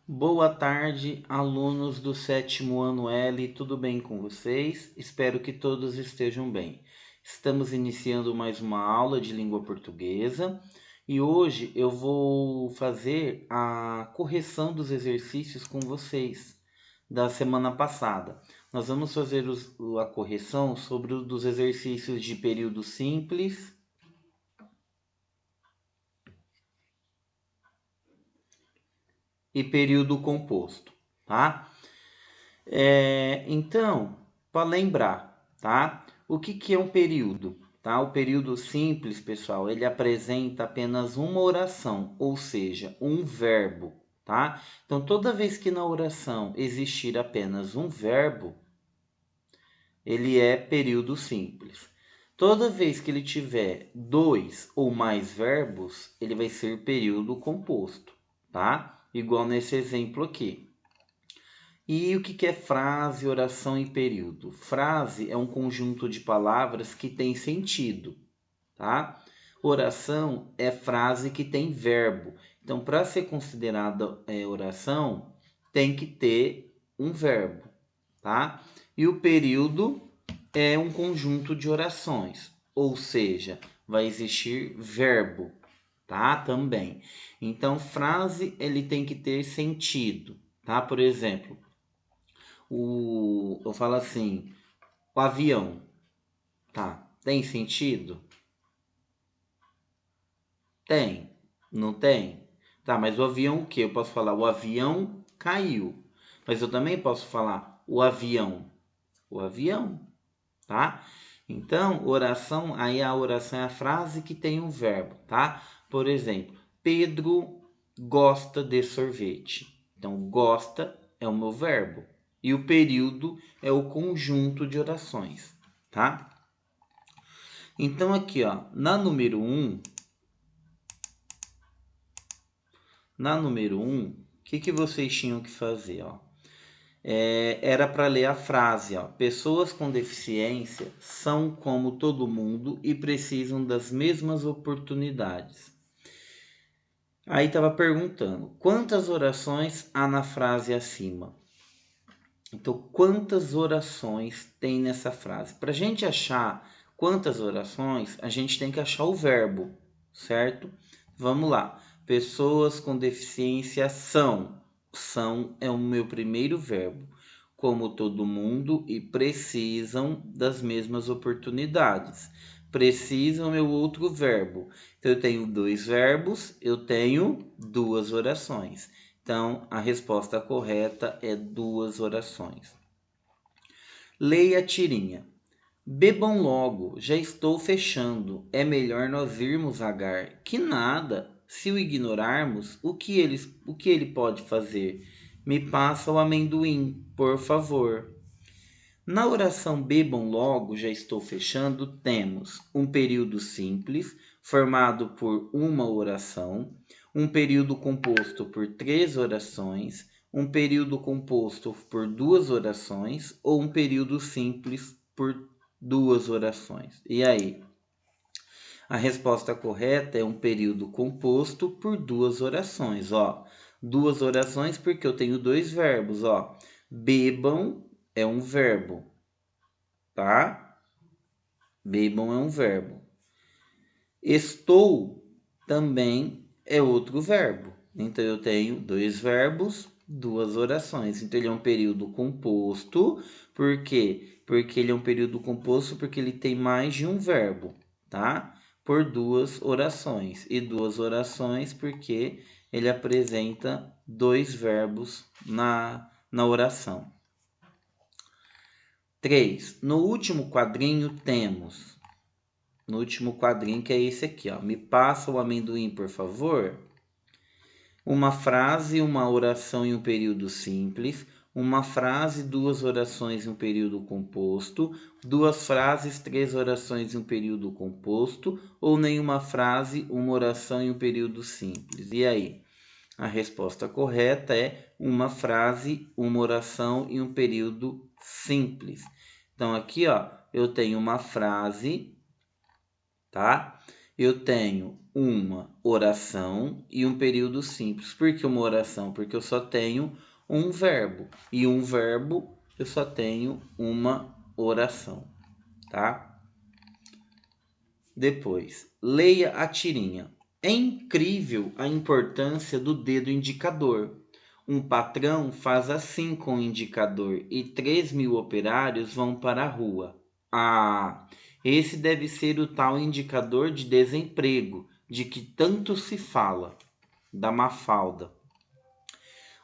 Boa tarde, alunos do sétimo ano L, tudo bem com vocês? Espero que todos estejam bem. Estamos iniciando mais uma aula de língua portuguesa e hoje eu vou fazer a correção dos exercícios com vocês da semana passada. Nós vamos fazer a correção sobre os dos exercícios de período simples e período composto, tá? Então, para lembrar, tá? O que é um período? Tá? O período simples, pessoal, ele apresenta apenas uma oração, ou seja, um verbo, tá? Então, toda vez que na oração existir apenas um verbo, ele é período simples. Toda vez que ele tiver dois ou mais verbos, ele vai ser período composto, tá? Igual nesse exemplo aqui. E o que é frase, oração e período? Frase é um conjunto de palavras que tem sentido, tá? Oração é frase que tem verbo. Então, para ser considerada oração, tem que ter um verbo, tá? E o período é um conjunto de orações, ou seja, vai existir verbo, tá? Também. Então, frase ele tem que ter sentido, tá? Por exemplo, eu falo assim, o avião, tá? Tem sentido? Tem. Não tem? Tá, mas o avião o quê? Eu posso falar o avião caiu. Mas eu também posso falar o avião. O avião, tá? Então, oração, aí a oração é a frase que tem um verbo, tá? Por exemplo, Pedro gosta de sorvete. Então, gosta é o meu verbo. E o período é o conjunto de orações, tá? Então, aqui, ó, na número 1, o que vocês tinham que fazer, ó? Era para ler a frase, ó. Pessoas com deficiência são como todo mundo e precisam das mesmas oportunidades. Aí estava perguntando, quantas orações há na frase acima? Então, quantas orações tem nessa frase? Para a gente achar quantas orações, a gente tem que achar o verbo, certo? Vamos lá. Pessoas com deficiência são. São é o meu primeiro verbo. Como todo mundo e precisam das mesmas oportunidades. Precisam é o outro verbo. Então, eu tenho dois verbos, eu tenho duas orações. Então, a resposta correta é duas orações. Leia a tirinha. Bebam logo, já estou fechando. É melhor nós irmos, Agar. Que nada. Se o ignorarmos, o que ele pode fazer? Me passa o amendoim, por favor. Na oração bebam logo, já estou fechando, temos um período simples, formado por uma oração, um período composto por três orações, um período composto por duas orações ou um período simples por duas orações. E aí? A resposta correta é um período composto por duas orações, ó. Duas orações porque eu tenho dois verbos, ó. Bebam é um verbo, tá? Bebam é um verbo. Estou também é outro verbo. Então eu tenho dois verbos, duas orações. Então ele é um período composto. Por quê? Porque ele é um período composto porque ele tem mais de um verbo, tá? Por duas orações. E duas orações porque ele apresenta dois verbos na oração. 3. No último quadrinho temos. No último quadrinho, que é esse aqui, ó. Me passa o amendoim, por favor. Uma frase, uma oração em um período simples. Uma frase, duas orações em um período composto. Duas frases, três orações em um período composto. Ou nenhuma frase, uma oração em um período simples. E aí? A resposta correta é uma frase, uma oração e um período simples. Então, aqui, ó, eu tenho uma frase, tá? Eu tenho uma oração e um período simples. Por que uma oração? Porque eu só tenho um verbo. E um verbo eu só tenho uma oração, tá? Depois, leia a tirinha. É incrível a importância do dedo indicador. Um patrão faz assim com o indicador e 3.000 operários vão para a rua. Ah, esse deve ser o tal indicador de desemprego de que tanto se fala, da Mafalda.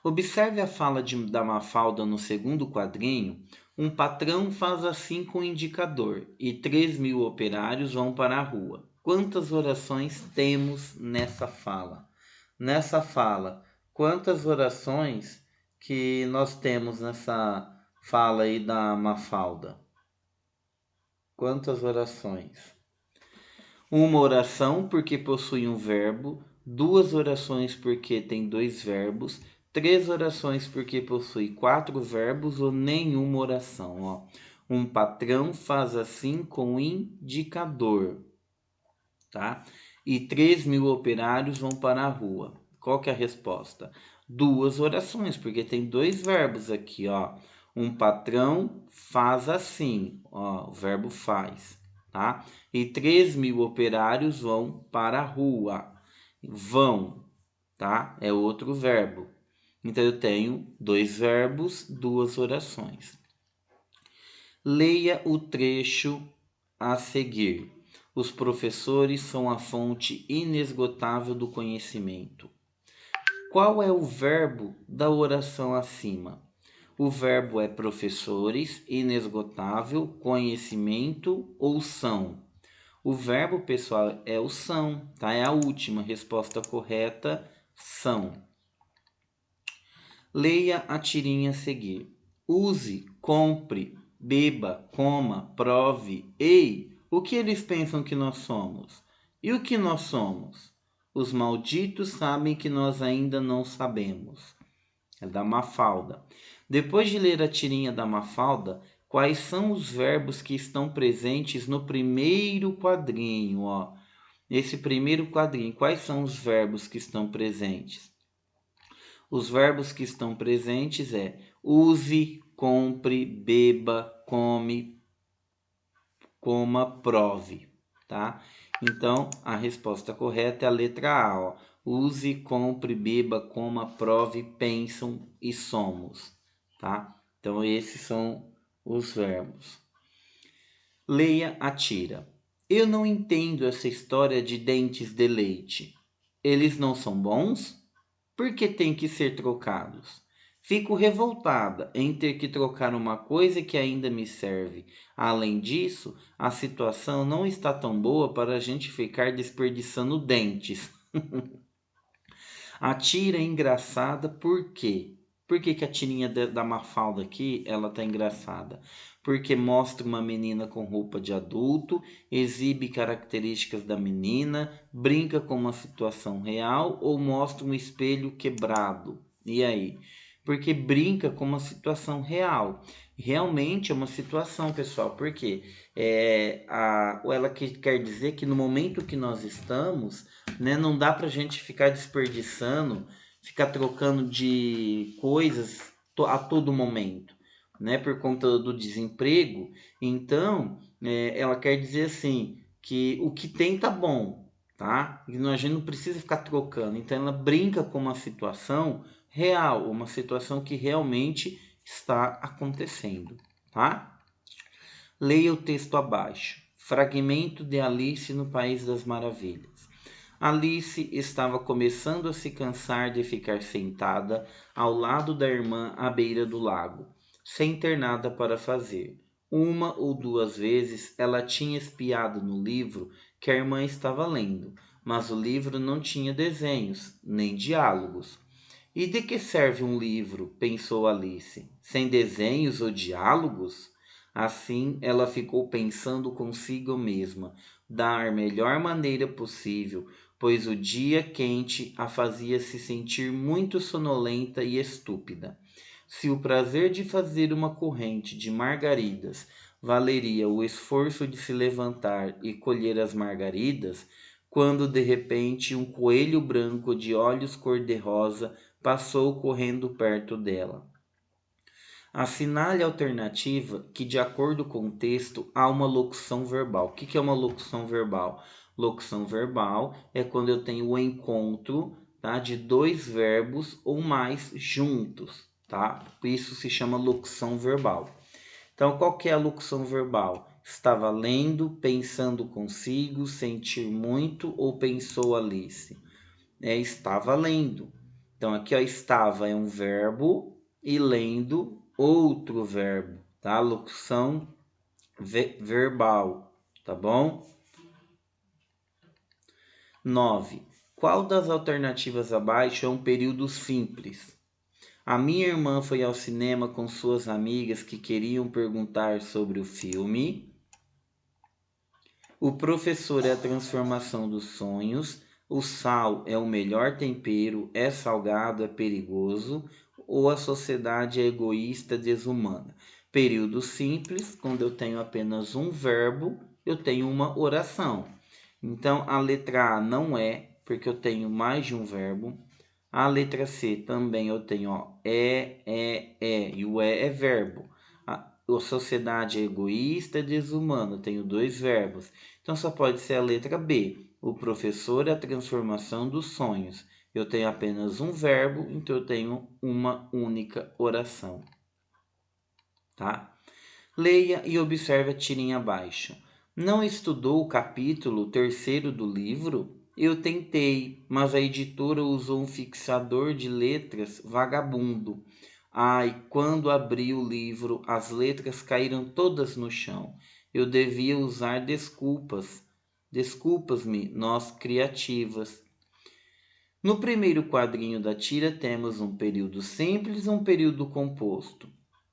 Observe a fala da Mafalda no segundo quadrinho. Um patrão faz assim com o indicador e 3.000 operários vão para a rua. Quantas orações temos nessa fala? Nessa fala, quantas orações que nós temos nessa fala aí da Mafalda? Quantas orações? Uma oração porque possui um verbo, duas orações porque tem dois verbos, três orações porque possui quatro verbos ou nenhuma oração. Ó. Um patrão faz assim com indicador, tá? E 3.000 operários vão para a rua. Qual que é a resposta? Duas orações, porque tem dois verbos aqui, ó. Um patrão faz assim, ó, o verbo faz, tá? E 3.000 operários vão para a rua. Vão, tá? É outro verbo. Então eu tenho dois verbos, duas orações. Leia o trecho a seguir. Os professores são a fonte inesgotável do conhecimento. Qual é o verbo da oração acima? O verbo é professores, inesgotável, conhecimento ou são. O verbo, pessoal, é o são, tá? É a última resposta correta, são. Leia a tirinha a seguir. Use, compre, beba, coma, prove. Ei, o que eles pensam que nós somos? E o que nós somos? Os malditos sabem que nós ainda não sabemos. É da Mafalda. Depois de ler a tirinha da Mafalda, quais são os verbos que estão presentes no primeiro quadrinho? Ó? Nesse primeiro quadrinho, quais são os verbos que estão presentes? Os verbos que estão presentes é use, compre, beba, come, coma, prove, tá? Então, a resposta correta é a letra A, ó. Use, compre, beba, coma, prove, pensam e somos, tá? Então, esses são os verbos. Leia a tira. Eu não entendo essa história de dentes de leite. Eles não são bons? Por que têm que ser trocados? Fico revoltada em ter que trocar uma coisa que ainda me serve. Além disso, a situação não está tão boa para a gente ficar desperdiçando dentes. A tira é engraçada por quê? Por que a tirinha da Mafalda aqui, ela tá engraçada? Porque mostra uma menina com roupa de adulto, exibe características da menina, brinca com uma situação real ou mostra um espelho quebrado. E aí? Porque brinca com uma situação real. Realmente é uma situação, pessoal, porque ela quer dizer que no momento que nós estamos, né, não dá pra gente ficar desperdiçando, ficar trocando de coisas a todo momento, né, por conta do desemprego. Então, ela quer dizer assim, que o que tem tá bom, tá? E a gente não precisa ficar trocando. Então, ela brinca com uma situação real, uma situação que realmente está acontecendo, tá? Leia o texto abaixo. Fragmento de Alice no País das Maravilhas. Alice estava começando a se cansar de ficar sentada ao lado da irmã à beira do lago, sem ter nada para fazer. Uma ou duas vezes ela tinha espiado no livro que a irmã estava lendo, mas o livro não tinha desenhos, nem diálogos. E de que serve um livro? Pensou Alice. Sem desenhos ou diálogos? Assim, ela ficou pensando consigo mesma, da melhor maneira possível, pois o dia quente a fazia se sentir muito sonolenta e estúpida. Se o prazer de fazer uma corrente de margaridas valeria o esforço de se levantar e colher as margaridas, quando de repente um coelho branco de olhos cor-de-rosa passou correndo perto dela. Assinale a alternativa que, de acordo com o texto, há uma locução verbal. O que é uma locução verbal? Locução verbal é quando eu tenho o encontro, tá, de dois verbos ou mais juntos, tá? Isso se chama locução verbal. Então, qual que é a locução verbal? Estava lendo, pensando consigo, sentir muito ou pensou Alice? Estava lendo. Então, aqui, ó, estava é um verbo e lendo outro verbo, tá? Locução verbal, tá bom? 9. Qual das alternativas abaixo é um período simples? A minha irmã foi ao cinema com suas amigas que queriam perguntar sobre o filme. O professor é a transformação dos sonhos. O sal é o melhor tempero. É salgado, é perigoso. Ou a sociedade é egoísta, desumana. Período simples, quando eu tenho apenas um verbo, eu tenho uma oração. Então, a letra A não é, porque eu tenho mais de um verbo. A letra C também eu tenho, ó, e, e o é verbo. A sociedade é egoísta, desumana, eu tenho dois verbos. Então só pode ser a letra B. O professor é a transformação dos sonhos. Eu tenho apenas um verbo, então eu tenho uma única oração. Tá? Leia e observe a tirinha abaixo. Não estudou o capítulo 3º do livro? Eu tentei, mas a editora usou um fixador de letras vagabundo. Ai, quando abri o livro, as letras caíram todas no chão. Eu devia usar desculpas. Desculpas-me, nós criativas. No primeiro quadrinho da tira temos um período simples e um período composto.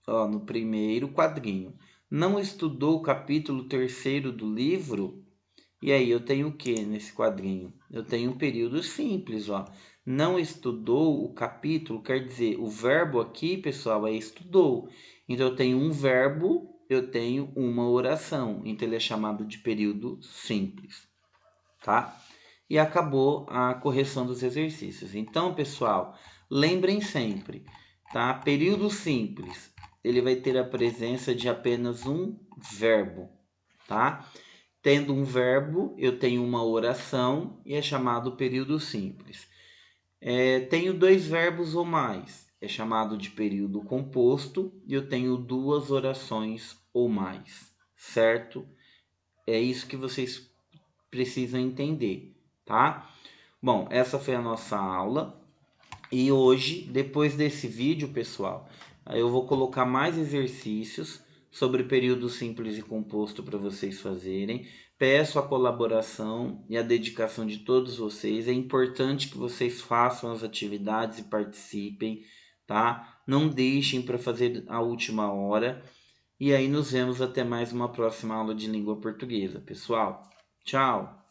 Ó, no primeiro quadrinho. Não estudou o capítulo 3º do livro? E aí eu tenho o que nesse quadrinho? Eu tenho um período simples, ó. Não estudou o capítulo, quer dizer, o verbo aqui, pessoal, é estudou. Então eu tenho um verbo, eu tenho uma oração. Então ele é chamado de período simples, tá? E acabou a correção dos exercícios. Então, pessoal, lembrem sempre, tá? Período simples, ele vai ter a presença de apenas um verbo, tá? Tendo um verbo, eu tenho uma oração e é chamado período simples. Tenho dois verbos ou mais, é chamado de período composto e eu tenho duas orações ou mais, certo? É isso que vocês precisam entender, tá? Bom, essa foi a nossa aula e hoje, depois desse vídeo, pessoal, eu vou colocar mais exercícios sobre período simples e composto para vocês fazerem. Peço a colaboração e a dedicação de todos vocês. É importante que vocês façam as atividades e participem, tá? Não deixem para fazer a última hora. E aí nos vemos até mais uma próxima aula de língua portuguesa, pessoal. Tchau!